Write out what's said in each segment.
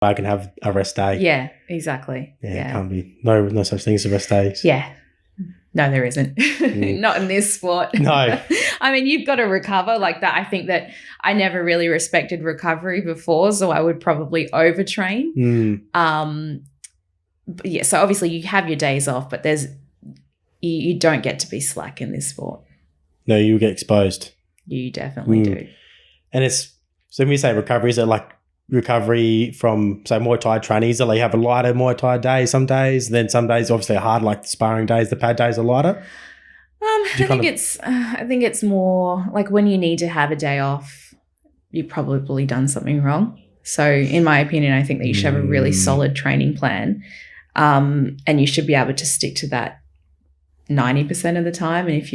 I can have a rest day. Yeah, exactly. Yeah. It can't be. No such thing as a rest days. Yeah. No, there isn't. Not in this sport. No. I mean, you've got to recover like that. I think that I never really respected recovery before, so I would probably overtrain. But yeah, so obviously you have your days off, but you don't get to be slack in this sport. No, you get exposed. You definitely do. And so when you say recovery, is it like recovery from, say, Muay Thai training? Is it like you have a lighter Muay Thai day some days, then some days obviously are hard, like the sparring days, the pad days are lighter? I think it's more like when you need to have a day off, you've probably done something wrong. So in my opinion, I think that you should have a really solid training plan, and you should be able to stick to that 90% of the time. And if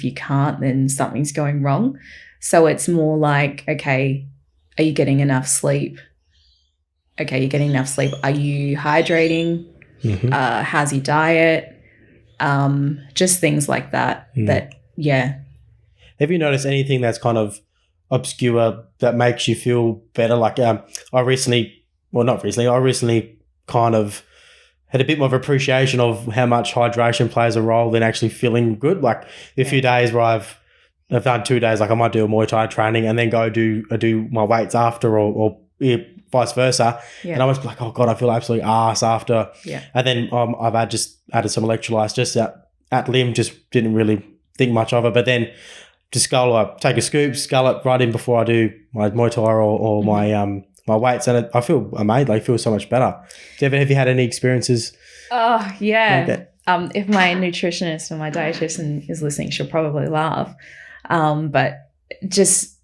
you can't, then something's going wrong. So it's more like, okay, are you getting enough sleep? Okay, you're getting enough sleep. Are you hydrating? How's your diet? Just things like that. Have you noticed anything that's kind of obscure that makes you feel better? Like I recently kind of had a bit more of appreciation of how much hydration plays a role than actually feeling good. Like a few days where I've done 2 days, like I might do a Muay Thai training and then go do my weights after or vice versa. Yeah. And I was like, oh God, I feel absolutely arse after. Yeah. And then I've just added some electrolytes just at limb, just didn't really think much of it. But then just take a scoop, scull it right in before I do my Muay Thai or my weights, and I feel amazing. I feel so much better. Have you had any experiences? Oh, yeah. If my nutritionist or my dietitian is listening, she'll probably laugh. But just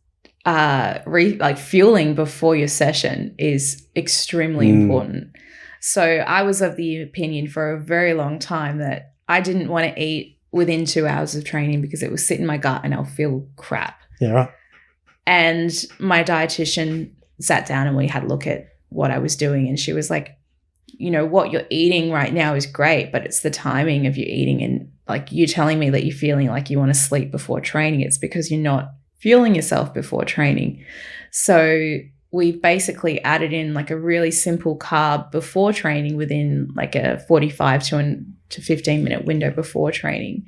fueling before your session is extremely important. So I was of the opinion for a very long time that I didn't want to eat within 2 hours of training because it would sit in my gut and I'll feel crap. Yeah, right. And my dietitian sat down and we had a look at what I was doing, and she was like, you know, what you're eating right now is great, but it's the timing of your eating. And like you telling me that you're feeling like you want to sleep before training, it's because you're not fueling yourself before training. So we basically added in like a really simple carb before training within like a 45 to 15 minute window before training.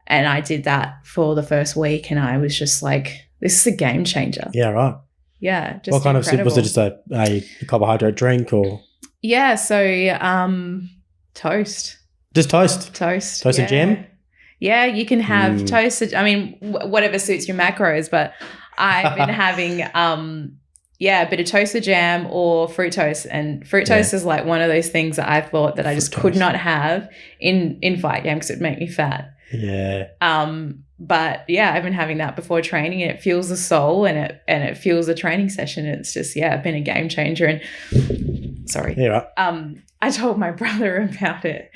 And I did that for the first week and I was just like, this is a game changer. Yeah, right. Yeah. Just what kind of, was it just a carbohydrate drink or? Yeah. So toast. Just toast? Toast and jam? Yeah, you can have toast. I mean, whatever suits your macros, but I've been having a bit of toasted jam or fruit toast. And fruit toast is like one of those things that I thought that I just could not have in fight game because it would make me fat. Yeah. But yeah, I've been having that before training and it fuels the soul and it fuels the training session. It's just, been a game changer. And sorry. Yeah. Right. I told my brother about it.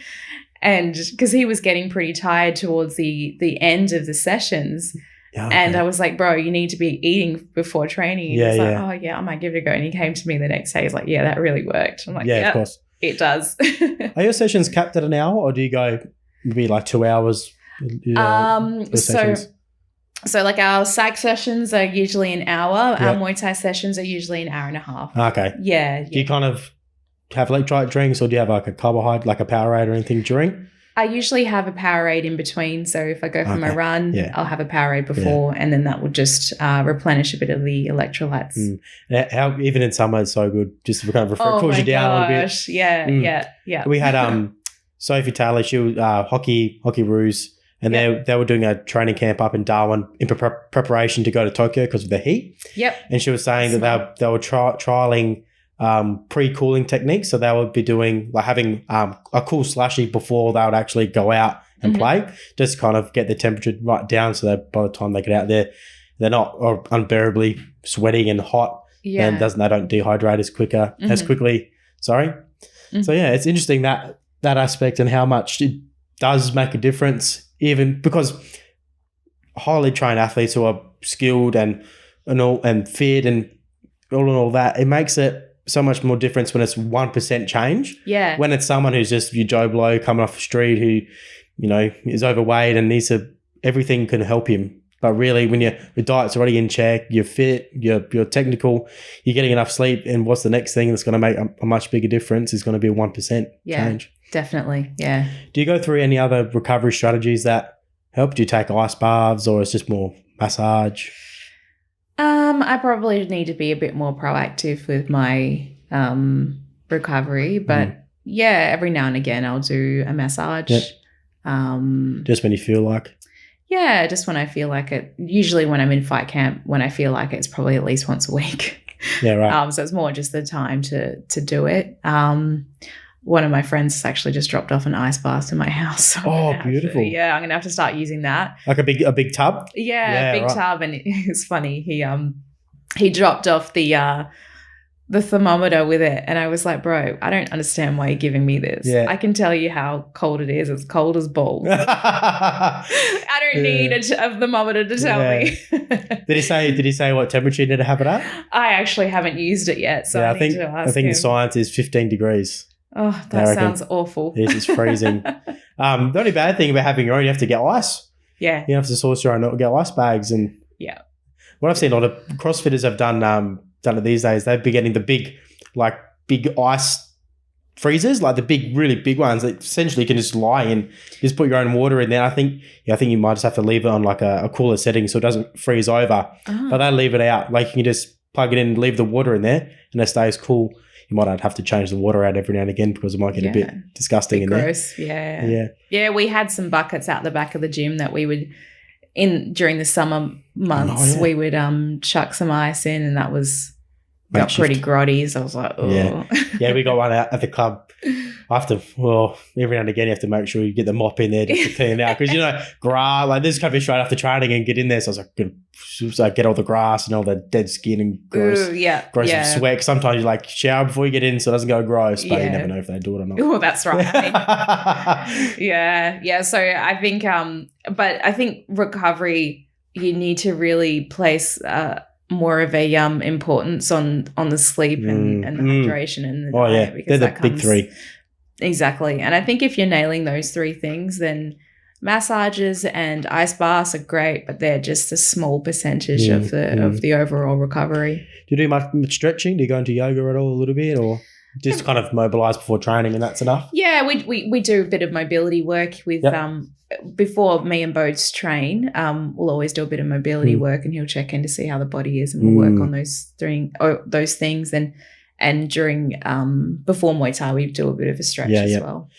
And because he was getting pretty tired towards the end of the sessions. Yeah, okay. And I was like, bro, you need to be eating before training. And he's like, oh, yeah, I might give it a go. And he came to me the next day. He's like, yeah, that really worked. I'm like, yeah, of course. It does. Are your sessions capped at an hour or do you go maybe like 2 hours? So like our SAG sessions are usually an hour. Yep. Our Muay Thai sessions are usually an hour and a half. Okay. Yeah. Do you kind of have electrolyte drinks or do you have like a carbohydrate, like a Powerade or anything during? I usually have a Powerade in between. So if I go for my run, I'll have a Powerade before and then that will just replenish a bit of the electrolytes. How even in summer it's so good, just to kind of cools you down a little bit. Yeah. We had Sophie Taylor, she was hockey Roos, and they were doing a training camp up in Darwin in preparation to go to Tokyo because of the heat. Yep. And she was saying that they were trialing pre-cooling techniques. So they would be doing like having a cool slushy before they would actually go out and play, just kind of get the temperature right down so that by the time they get out there, they're not unbearably sweating and hot and they don't dehydrate as quickly. Sorry. So yeah, it's interesting that aspect and how much it does make a difference, even because highly trained athletes who are skilled and fit and all that, it makes it so much more difference when it's 1% change. Yeah. When it's someone who's just your Joe Blow coming off the street who, you know, is overweight and everything can help him But really, when your diet's already in check, you're fit, you're technical, you're getting enough sleep, and what's the next thing that's going to make a much bigger difference is going to be a 1% change. Definitely, yeah. Do you go through any other recovery strategies that help? Do you take ice baths, or it's just more massage? I probably need to be a bit more proactive with my recovery, but every now and again I'll do a massage. Yep. Just when you feel like? Yeah, just when I feel like it. Usually when I'm in fight camp, when I feel like it's probably at least once a week. Yeah, right. So it's more just the time to do it. One of my friends has actually just dropped off an ice bath in my house. So beautiful. I'm going to have to start using that. Like a big tub? Yeah, big tub. And it's funny. He dropped off the thermometer with it, and I was like, bro, I don't understand why you're giving me this. Yeah. I can tell you how cold it is. It's cold as balls. I don't need a thermometer to tell me. Did he say what temperature you need to have it at? I actually haven't used it yet, so I think the science is 15 degrees. Oh, that sounds awful. It's freezing. The only bad thing about having your own, you have to get ice. Yeah. You have to source your own, get ice bags. And what I've seen a lot of CrossFitters have done it these days. They'd be getting the big ice freezers, like the big, really big ones that essentially you can just lie in. Just put your own water in there. I think you might just have to leave it on like a cooler setting so it doesn't freeze over. Oh. But they leave it out. Like you can just plug it in and leave the water in there and it stays cool. You might have to change the water out every now and again because it might get a bit disgusting in gross. there. Yeah. Yeah, we had some buckets out the back of the gym that we would during the summer months we would chuck some ice in, and that got pretty grotty. So I was like, oh. Yeah, we got one out at the club. Every now and again you have to make sure you get the mop in there just to clean it out because grass, like this is going to be straight after training and get in there. So I was like, get all the grass and all the dead skin and gross sweat. Sometimes you shower before you get in so it doesn't go gross, but you never know if they do it or not. Oh, that's right. Yeah. So I think, but I think recovery, you need to really place more of a importance on the sleep and the hydration and the diet, because they're the big three. Exactly. And I think if you're nailing those three things, then massages and ice baths are great, but they're just a small percentage of the overall recovery. Do you do much stretching? Do you go into yoga at all a little bit, or just kind of mobilise before training and that's enough? Yeah, we do a bit of mobility work with before me and Bodes train, we'll always do a bit of mobility work, and he'll check in to see how the body is, and we'll work on those things. And during before Muay Thai, we do a bit of a stretch as well.